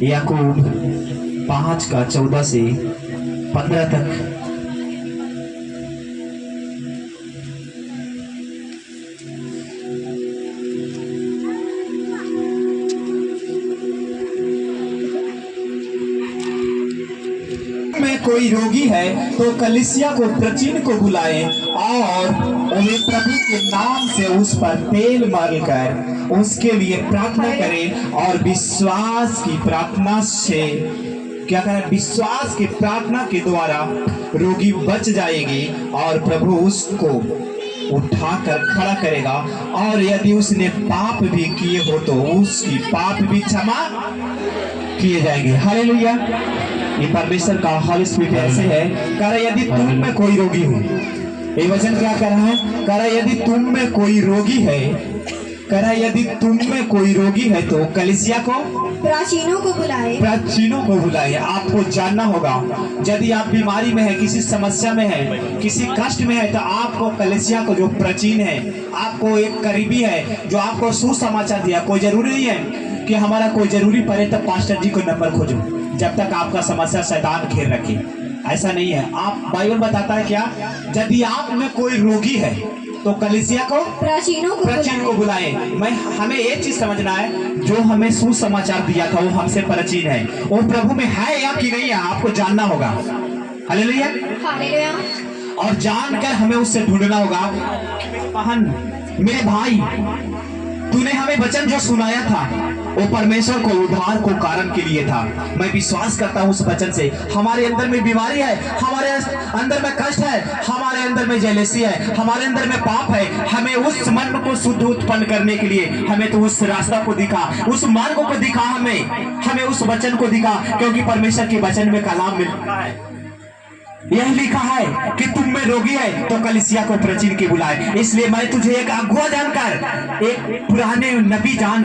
याकूब 5 का 14 से 15 तक। में कोई रोगी है तो कलीसिया को प्राचीन को बुलाए और उन्हें प्रभु के नाम से उस पर तेल मलकर उसके लिए प्रार्थना करें और विश्वास की प्रार्थना से क्या करें, विश्वास की प्रार्थना के द्वारा रोगी बच जाएगी और प्रभु उसको उठाकर खड़ा करेगा। और यदि उसने पाप भी किए हो तो उसकी पाप भी क्षमा किए जाएंगे। हालेलुया। ये परमेश्वर का हॉली स्पिरिट ऐसे है। कह रहा यदि तुम में कोई रोगी हो, ये वचन क्या कह रहा है? कह रहा यदि तुम में कोई रोगी है, कह रहा यदि तुम में कोई रोगी है तो कलीसिया को प्राचीनों को बुलाए। प्राचीनों को बुलाए। आपको जानना होगा यदि आप बीमारी में है, किसी समस्या में है, किसी कष्ट में है, तो आपको कलीसिया को जो प्राचीन है, आपको एक करीबी है जो आपको सुसमाचार दिया। कोई जरूरी नहीं है कि हमारा कोई जरूरी पड़े तब पास्टर जी को नंबर खोजो, जब तक आपका समस्या शैतान घेर रखे। ऐसा नहीं है। आप बाइबल बताता है क्या, यदि आप में कोई रोगी है तो कलीसिया को प्राचीन को बुलाए। हमें एक चीज समझना है, जो हमें सुसमाचार दिया था वो हमसे प्राचीन है, वो प्रभु में है या कि नहीं है, आपको जानना होगा। हालेलुया। और जानकर हमें उससे ढूंढना होगा। बहन, मेरे भाई, तूने हमें वचन जो सुनाया था वो परमेश्वर को उद्धार को कारण के लिए था। मैं विश्वास करता हूँ उस वचन से। हमारे अंदर में बीमारी है, हमारे अंदर में कष्ट है, हमारे अंदर में जेलसी है, हमारे अंदर में पाप है। हमें उस मन को शुद्ध उत्पन्न करने के लिए हमें तो उस रास्ता को दिखा, उस मार्ग को दिखा, हमें उस वचन को दिखा। क्योंकि परमेश्वर के वचन में कलाम मिलता है, यह लिखा है कि तुम में रोगी है तो कलीसिया को प्राचीन के बुलाए। इसलिए मैं तुझे एक अगुआ जानकर, एक पुराने नबी जान